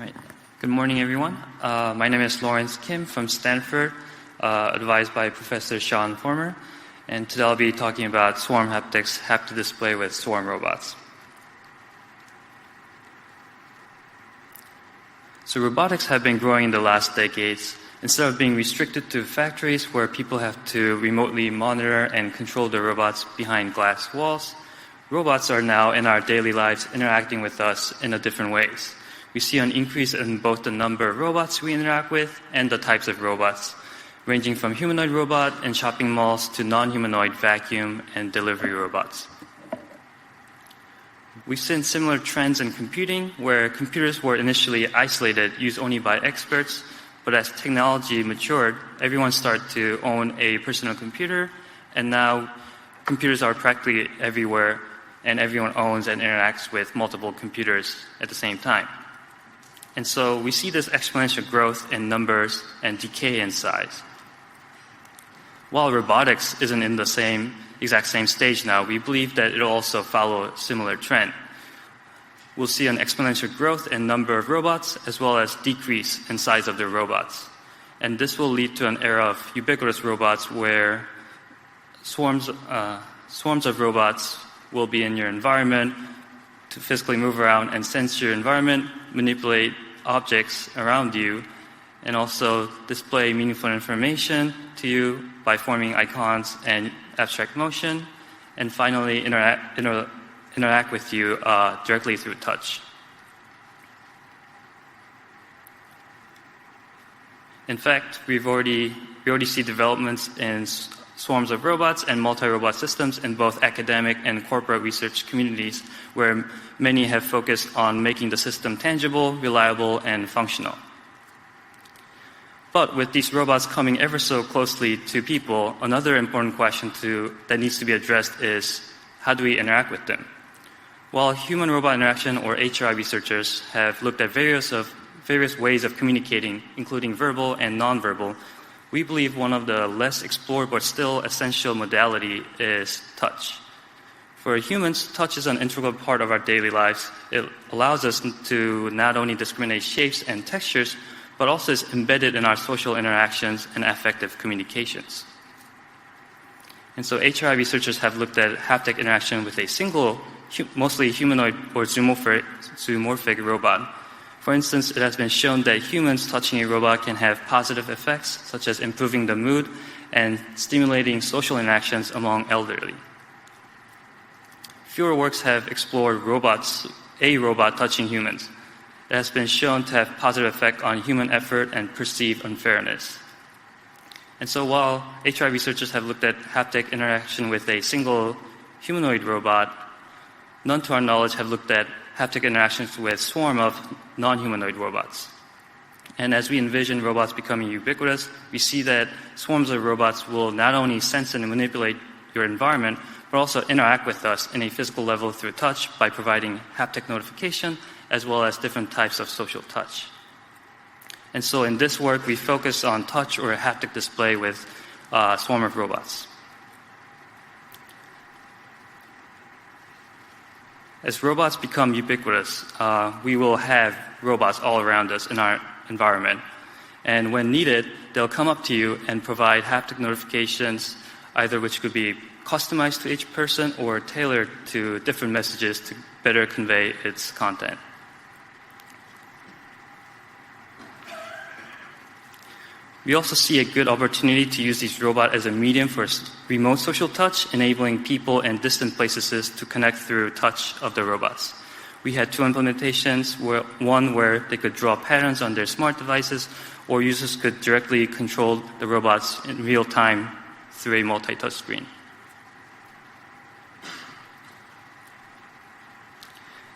Right. Good morning, everyone. My name is Lawrence Kim from Stanford, advised by Professor Sean Follmer, and today I'll be talking about SwarmHaptics haptic display with swarm robots. So robotics have been growing in the last decades. Instead of being restricted to factories where people have to remotely monitor and control the robots behind glass walls, robots are now in our daily lives interacting with us in different ways. We see an increase in both the number of robots we interact with and the types of robots, ranging from humanoid robot in shopping malls to non-humanoid vacuum and delivery robots. We've seen similar trends in computing, where computers were initially isolated, used only by experts, but as technology matured, everyone started to own a personal computer, and now computers are practically everywhere, and everyone owns and interacts with multiple computers at the same time. And so we see this exponential growth in numbers and decay in size. While robotics isn't in the exact same stage now, we believe that it'll also follow a similar trend. We'll see an exponential growth in number of robots as well as decrease in size of the robots. And this will lead to an era of ubiquitous robots where swarms of robots will be in your environment to physically move around and sense your environment, manipulate objects around you, and also display meaningful information to you by forming icons and abstract motion, and finally interact with you directly through touch. In fact, we already see developments in swarms of robots and multi-robot systems in both academic and corporate research communities, where many have focused on making the system tangible, reliable, and functional. But with these robots coming ever so closely to people, another important question that needs to be addressed is, how do we interact with them? While human-robot interaction, or HRI researchers, have looked at various ways of communicating, including verbal and nonverbal, we believe one of the less explored but still essential modality is touch. For humans, touch is an integral part of our daily lives. It allows us to not only discriminate shapes and textures, but also is embedded in our social interactions and affective communications. And so HRI researchers have looked at haptic interaction with a single, mostly humanoid or zoomorphic robot. For instance, it has been shown that humans touching a robot can have positive effects, such as improving the mood and stimulating social interactions among elderly. Fewer works have explored a robot touching humans. It has been shown to have positive effect on human effort and perceived unfairness. And so while HRI researchers have looked at haptic interaction with a single humanoid robot, none to our knowledge have looked at haptic interactions with swarm of non-humanoid robots. And as we envision robots becoming ubiquitous, we see that swarms of robots will not only sense and manipulate your environment, but also interact with us in a physical level through touch by providing haptic notification, as well as different types of social touch. And so in this work, we focus on touch or haptic display with a swarm of robots. As robots become ubiquitous, we will have robots all around us in our environment. And when needed, they'll come up to you and provide haptic notifications, either which could be customized to each person or tailored to different messages to better convey its content. We also see a good opportunity to use these robots as a medium for remote social touch, enabling people in distant places to connect through touch of the robots. We had two implementations, one where they could draw patterns on their smart devices, or users could directly control the robots in real time through a multi-touch screen.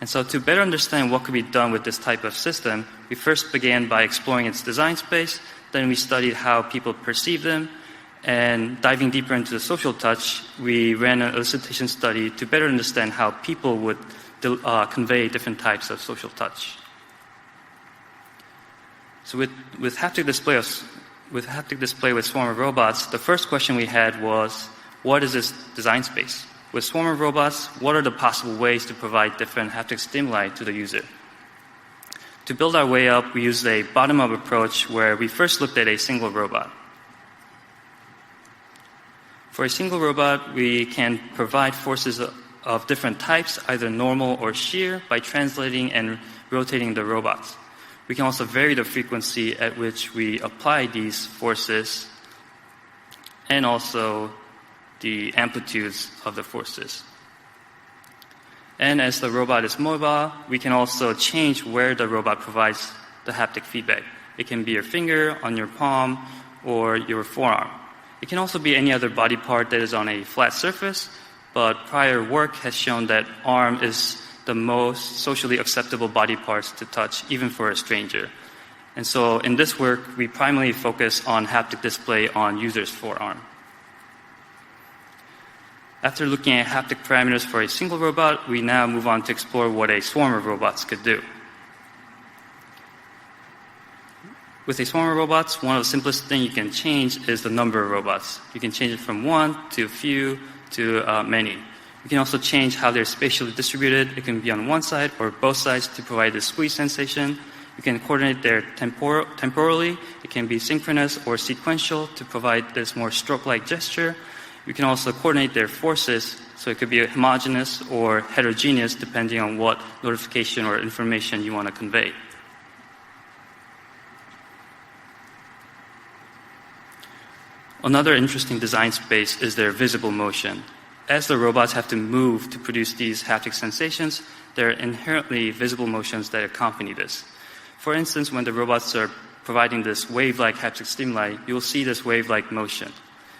And so to better understand what could be done with this type of system, we first began by exploring its design space. Then we studied how people perceive them, and diving deeper into the social touch, we ran an elicitation study to better understand how people would convey different types of social touch. So with haptic display with swarm of robots, the first question we had was, what is this design space? With swarm of robots, what are the possible ways to provide different haptic stimuli to the user? To build our way up, we used a bottom-up approach where we first looked at a single robot. For a single robot, we can provide forces of different types, either normal or shear, by translating and rotating the robots. We can also vary the frequency at which we apply these forces and also the amplitudes of the forces. And as the robot is mobile, we can also change where the robot provides the haptic feedback. It can be your finger, on your palm, or your forearm. It can also be any other body part that is on a flat surface, but prior work has shown that arm is the most socially acceptable body parts to touch, even for a stranger. And so in this work, we primarily focus on haptic display on user's forearm. After looking at haptic parameters for a single robot, we now move on to explore what a swarm of robots could do. With a swarm of robots, one of the simplest things you can change is the number of robots. You can change it from one to a few to many. You can also change how they're spatially distributed. It can be on one side or both sides to provide the squeeze sensation. You can coordinate their temporally. It can be synchronous or sequential to provide this more stroke-like gesture. You can also coordinate their forces, so it could be homogeneous or heterogeneous depending on what notification or information you want to convey. Another interesting design space is their visible motion. As the robots have to move to produce these haptic sensations, there are inherently visible motions that accompany this. For instance, when the robots are providing this wave-like haptic stimuli, you'll see this wave-like motion.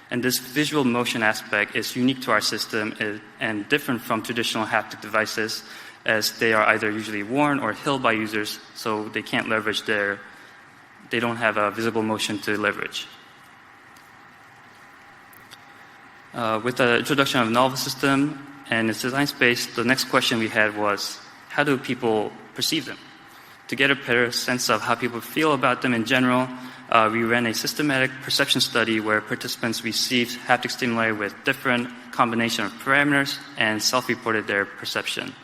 And this visual motion aspect is unique to our system and different from traditional haptic devices, as they are either usually worn or held by users, so they can't leverage they don't have a visible motion to leverage. With the introduction of the novel system and its design space, the next question we had was, how do people perceive them? To get a better sense of how people feel about them in general, we ran a systematic perception study where participants received haptic stimuli with different combination of parameters and self-reported their perception.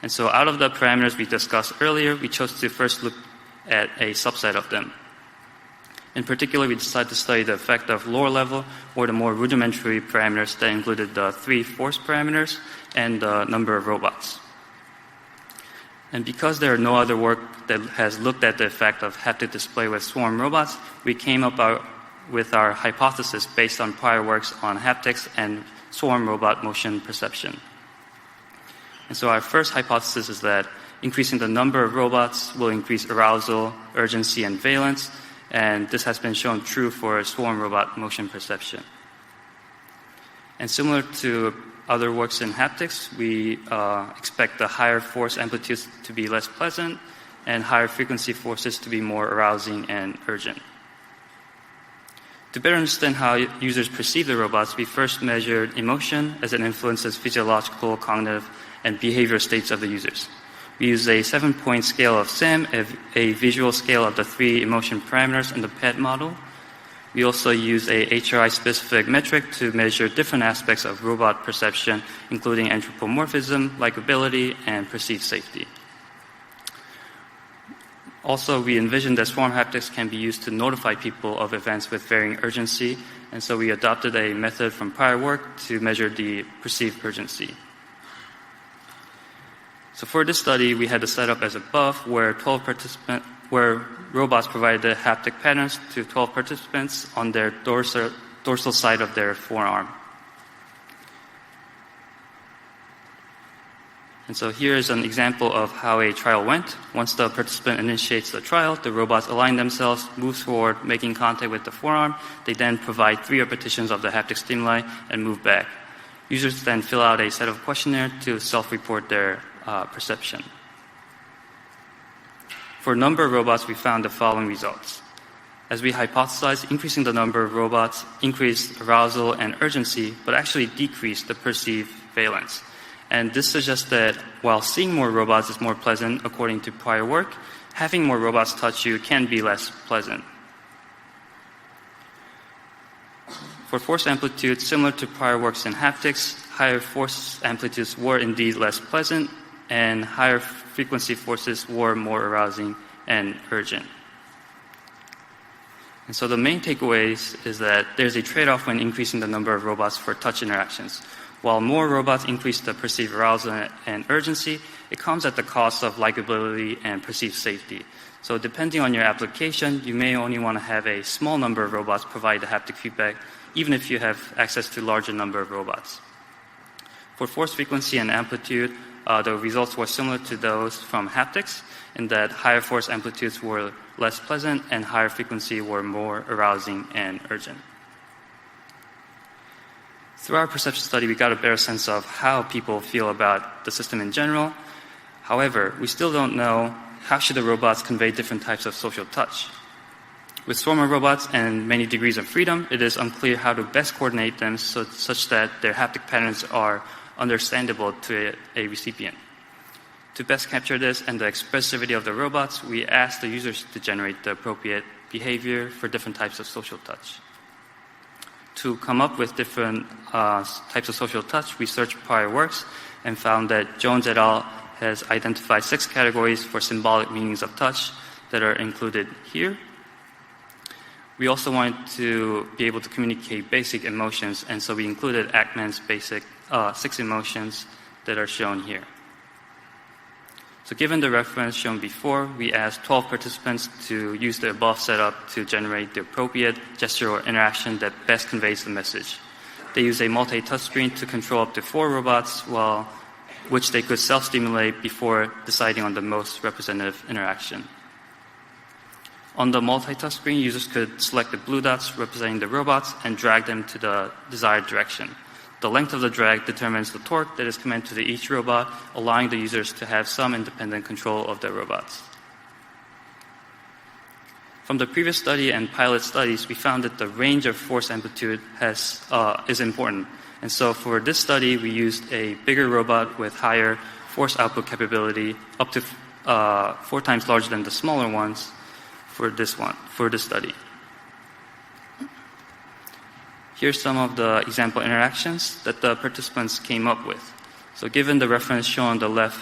And so out of the parameters we discussed earlier, we chose to first look at a subset of them. In particular, we decided to study the effect of lower level or the more rudimentary parameters that included the 3 force parameters and the number of robots. And because there are no other work that has looked at the effect of haptic display with swarm robots, we came up with our hypothesis based on prior works on haptics and swarm robot motion perception. And so our first hypothesis is that increasing the number of robots will increase arousal, urgency, and valence, and this has been shown true for swarm robot motion perception. And similar to other works in haptics, we expect the higher force amplitudes to be less pleasant and higher frequency forces to be more arousing and urgent. To better understand how users perceive the robots, we first measured emotion as it influences physiological, cognitive, and behavioral states of the users. We used a 7-point scale of SAM, a visual scale of the 3 emotion parameters in the PET model. We also use a HRI-specific metric to measure different aspects of robot perception, including anthropomorphism, likability, and perceived safety. Also, we envisioned that SwarmHaptics can be used to notify people of events with varying urgency, and so we adopted a method from prior work to measure the perceived urgency. So for this study, we had the setup as above, where robots provided the haptic patterns to 12 participants on their dorsal side of their forearm. And so here is an example of how a trial went. Once the participant initiates the trial, the robots align themselves, move forward, making contact with the forearm. They then provide 3 repetitions of the haptic stimuli and move back. Users then fill out a set of questionnaire to self-report their perception. For a number of robots, we found the following results. As we hypothesized, increasing the number of robots increased arousal and urgency, but actually decreased the perceived valence. And this suggests that while seeing more robots is more pleasant according to prior work, having more robots touch you can be less pleasant. For force amplitude, similar to prior works in haptics, higher force amplitudes were indeed less pleasant, and higher frequency forces were more arousing and urgent. And so the main takeaways is that there's a trade-off when increasing the number of robots for touch interactions. While more robots increase the perceived arousal and urgency, it comes at the cost of likability and perceived safety. So depending on your application, you may only want to have a small number of robots provide the haptic feedback, even if you have access to a larger number of robots. For force frequency and amplitude, the results were similar to those from haptics, in that higher force amplitudes were less pleasant and higher frequency were more arousing and urgent. Through our perception study, we got a better sense of how people feel about the system in general. However, we still don't know how should the robots convey different types of social touch. With swarmer robots and many degrees of freedom, it is unclear how to best coordinate them such that their haptic patterns are understandable to a recipient. To best capture this and the expressivity of the robots, we asked the users to generate the appropriate behavior for different types of social touch. To come up with different types of social touch, we searched prior works and found that Jones et al. Has identified 6 categories for symbolic meanings of touch that are included here. We also wanted to be able to communicate basic emotions, and so we included Ackman's basic 6 emotions that are shown here. So given the reference shown before, we asked 12 participants to use the above setup to generate the appropriate gesture or interaction that best conveys the message. They used a multi-touch screen to control up to 4 robots, which they could self-stimulate before deciding on the most representative interaction. On the multi-touch screen, users could select the blue dots representing the robots and drag them to the desired direction. The length of the drag determines the torque that is commanded to each robot, allowing the users to have some independent control of their robots. From the previous study and pilot studies, we found that the range of force amplitude is important. And so for this study, we used a bigger robot with higher force output capability, up to 4 times larger than the smaller ones for this study. Here's some of the example interactions that the participants came up with. So given the reference shown on the left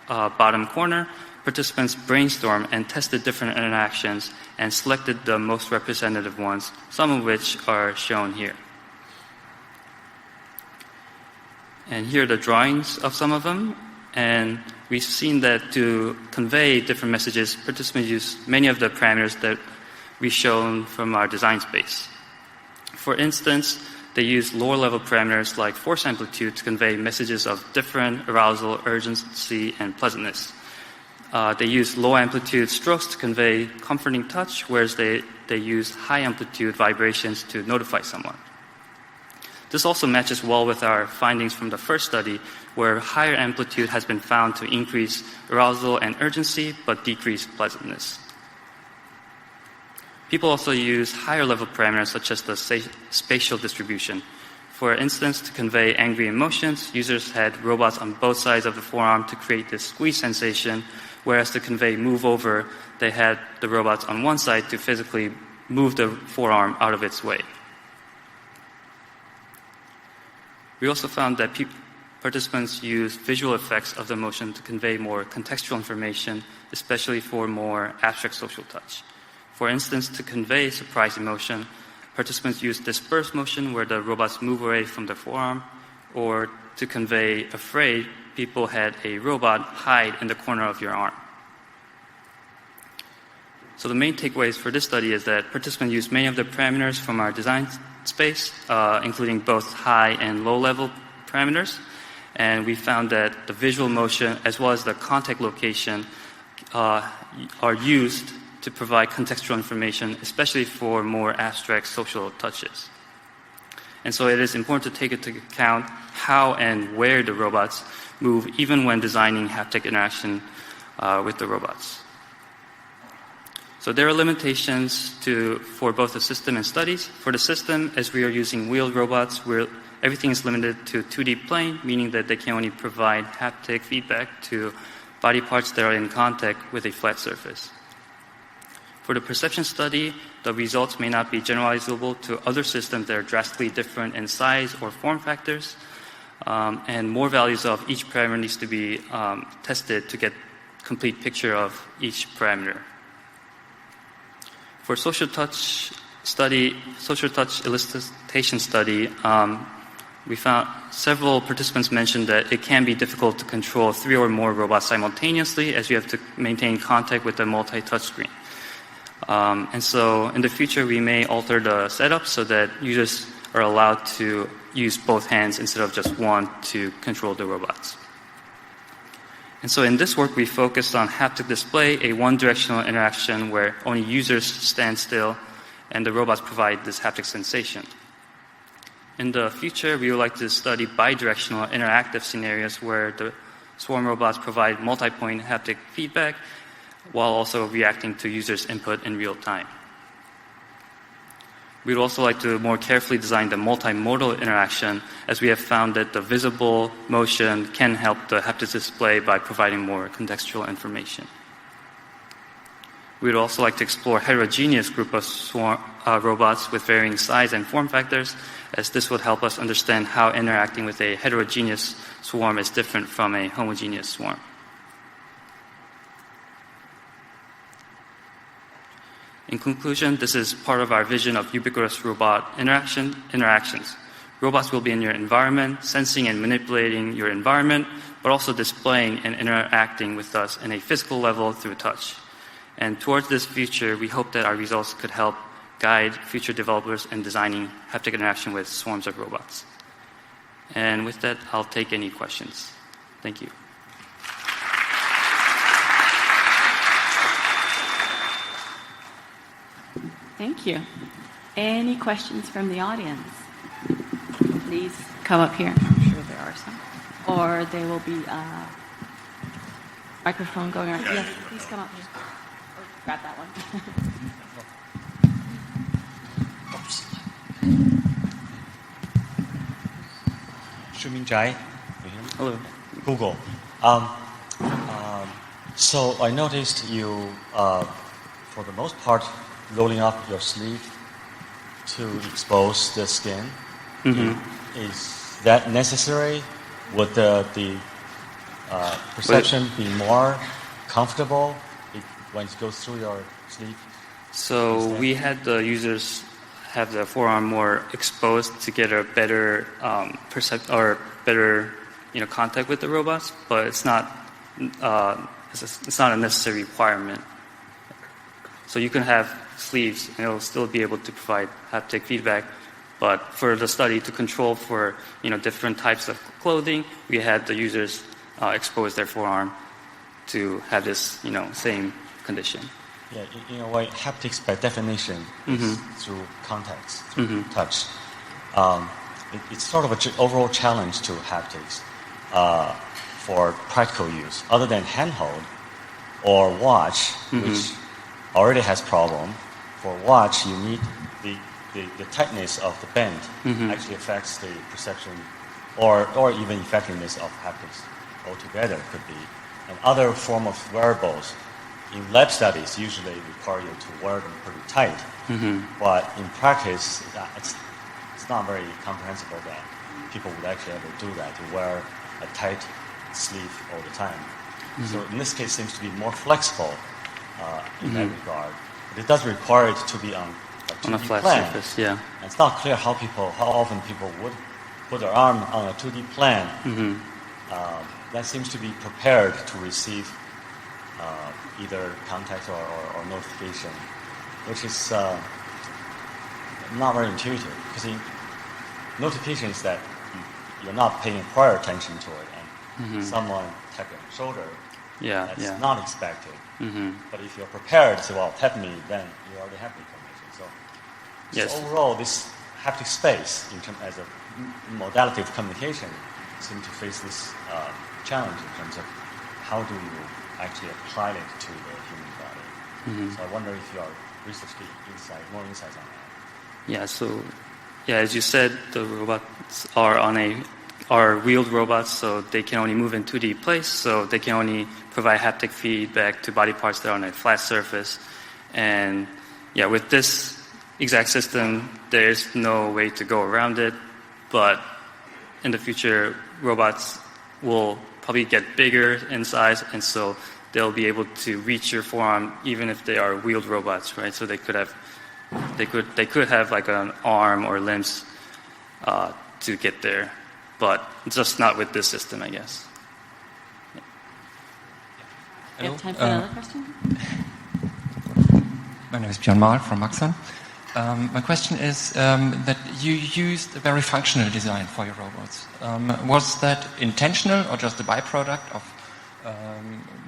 bottom corner, participants brainstormed and tested different interactions and selected the most representative ones, some of which are shown here. And here are the drawings of some of them. And we've seen that to convey different messages, participants use many of the parameters that we've shown from our design space. For instance, they use lower level parameters like force amplitude to convey messages of different arousal, urgency, and pleasantness. They use low amplitude strokes to convey comforting touch, whereas they use high amplitude vibrations to notify someone. This also matches well with our findings from the first study, where higher amplitude has been found to increase arousal and urgency, but decrease pleasantness. People also use higher level parameters such as the spatial distribution. For instance, to convey angry emotions, users had robots on both sides of the forearm to create this squeeze sensation, whereas to convey move over, they had the robots on one side to physically move the forearm out of its way. We also found that participants use visual effects of the motion to convey more contextual information, especially for more abstract social touch. For instance, to convey surprise emotion, participants use dispersed motion where the robots move away from the forearm, or to convey afraid, people had a robot hide in the corner of your arm. So the main takeaways for this study is that participants used many of the parameters from our design space, including both high and low level parameters. And we found that the visual motion as well as the contact location are used to provide contextual information, especially for more abstract social touches. And so it is important to take into account how and where the robots move, even when designing haptic interaction with the robots. So there are limitations for both the system and studies. For the system, as we are using wheeled robots, everything is limited to 2D plane, meaning that they can only provide haptic feedback to body parts that are in contact with a flat surface. For the perception study, the results may not be generalizable to other systems that are drastically different in size or form factors. And more values of each parameter needs to be tested to get complete picture of each parameter. For social touch elicitation study, we found several participants mentioned that it can be difficult to control 3 or more robots simultaneously, as you have to maintain contact with a multi-touch screen. And so in the future, we may alter the setup so that users are allowed to use both hands instead of just one to control the robots. And so in this work, we focused on haptic display, a one-directional interaction where only users stand still and the robots provide this haptic sensation. In the future, we would like to study bidirectional interactive scenarios where the swarm robots provide multi-point haptic feedback while also reacting to users' input in real time. We'd also like to more carefully design the multimodal interaction, as we have found that the visible motion can help the haptic display by providing more contextual information. We'd also like to explore heterogeneous group of robots with varying size and form factors, as this would help us understand how interacting with a heterogeneous swarm is different from a homogeneous swarm. In conclusion, this is part of our vision of ubiquitous robot interactions. Robots will be in your environment, sensing and manipulating your environment, but also displaying and interacting with us in a physical level through touch. And towards this future, we hope that our results could help guide future developers in designing haptic interaction with swarms of robots. And with that, I'll take any questions. Thank you. Thank you. Any questions from the audience? Please come up here. I'm sure there are some. Or there will be a microphone going around. Yes, please come up here. Or grab that one. Shuming Jai. Hello. Google. So I noticed you, for the most part, rolling up your sleeve to expose the skin. Mm-hmm. Is that necessary? Would the perception be more comfortable when it goes through your sleeve? So we had the users have the forearm more exposed to get a better better contact with the robots, but it's not a necessary requirement. So you can have sleeves and it'll still be able to provide haptic feedback, but for the study to control for different types of clothing, we had the users expose their forearm to have this same condition. Yeah, in a way, haptics by definition is through contacts, through touch. It's sort of an overall challenge to haptics for practical use. Other than handhold or watch, which already has problem, for watch you need the tightness of the band actually affects the perception or even effectiveness of haptics altogether could be. And other form of wearables in lab studies usually require you to wear them pretty tight. But in practice, it's not very comprehensible that people would actually ever do that, to wear a tight sleeve all the time. So in this case, it seems to be more flexible in that regard. But it does require it to be on a 2D on a flat plan. surface, yeah. And it's not clear how often people would put their arm on a 2D plan. That seems to be prepared to receive either contact or notification, which is not very intuitive, because notification is that you're not paying prior attention to it, and someone tap your shoulder, that's not expected. But if you're prepared to say, well, tap me, then you already have the information. So overall, this haptic space, as a modality of communication, seems to face this challenge in terms of how do you actually apply it to the human body. So I wonder if your research gives more insights on that. Yeah, so as you said, the robots are wheeled robots, so they can only move in 2D place, so they can only provide haptic feedback to body parts that are on a flat surface. And with this exact system, there's no way to go around it, but in the future, robots will probably get bigger in size, and so they'll be able to reach your forearm even if they are wheeled robots, right? So they could have like an arm or limbs to get there, but just not with this system, I guess. You have time for another question? My name is Björn Mahl from Maxon. My question is that you used a very functional design for your robots. Was that intentional or just a byproduct of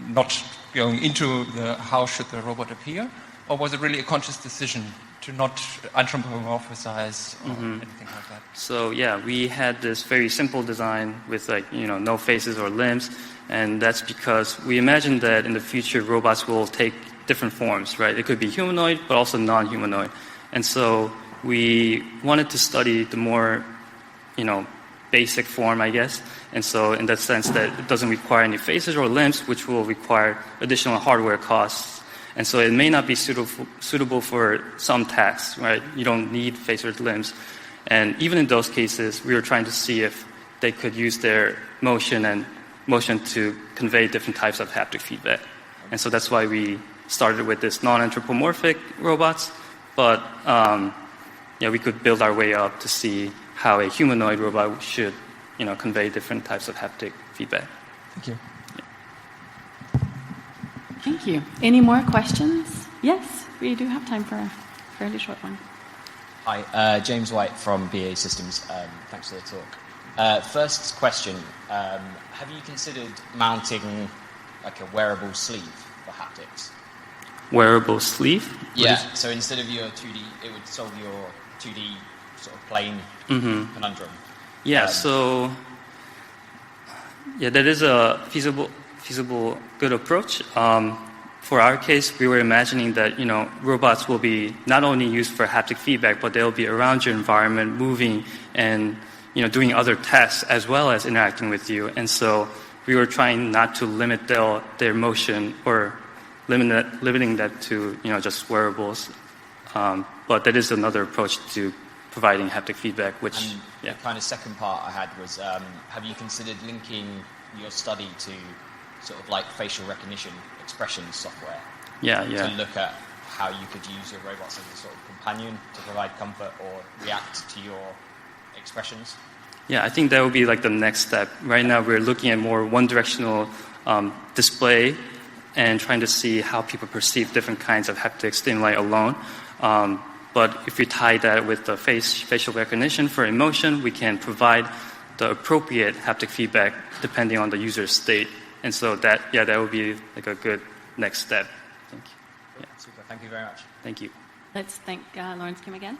not going into how should the robot appear? Or was it really a conscious decision to not anthropomorphize or anything like that? So yeah, we had this very simple design with no faces or limbs, and that's because we imagined that in the future robots will take different forms, right? It could be humanoid, but also non-humanoid. And so we wanted to study the more, basic form, I guess. And so in that sense that it doesn't require any faces or limbs, which will require additional hardware costs. And so it may not be suitable for some tasks, right? You don't need face or limbs. And even in those cases, we were trying to see if they could use their motion to convey different types of haptic feedback. And so that's why we started with this non-anthropomorphic robots. But we could build our way up to see how a humanoid robot should, convey different types of haptic feedback. Thank you. Thank you. Any more questions? Yes, we do have time for a fairly short one. Hi, James White from BA Systems. Thanks for the talk. First question, have you considered mounting like a wearable sleeve for haptics? Wearable sleeve? Yeah, so instead of your 2D, it would solve your 2D sort of plane conundrum. Yeah, that is a feasible good approach. For our case, we were imagining that, robots will be not only used for haptic feedback, but they'll be around your environment, moving and, doing other tasks as well as interacting with you. And so we were trying not to limit their motion or limiting that to, just wearables. But that is another approach to providing haptic feedback, which, The kind of second part I had was, have you considered linking your study to sort of like facial recognition expression software? To look at how you could use your robots as a sort of companion to provide comfort or react to your expressions? Yeah, I think that would be like the next step. Right now we're looking at more one-directional display and trying to see how people perceive different kinds of haptic stimuli alone. But if we tie that with the facial recognition for emotion, we can provide the appropriate haptic feedback depending on the user's state. And so that would be like a good next step. Thank you. Super. Thank you very much. Thank you. Let's thank Lawrence Kim again.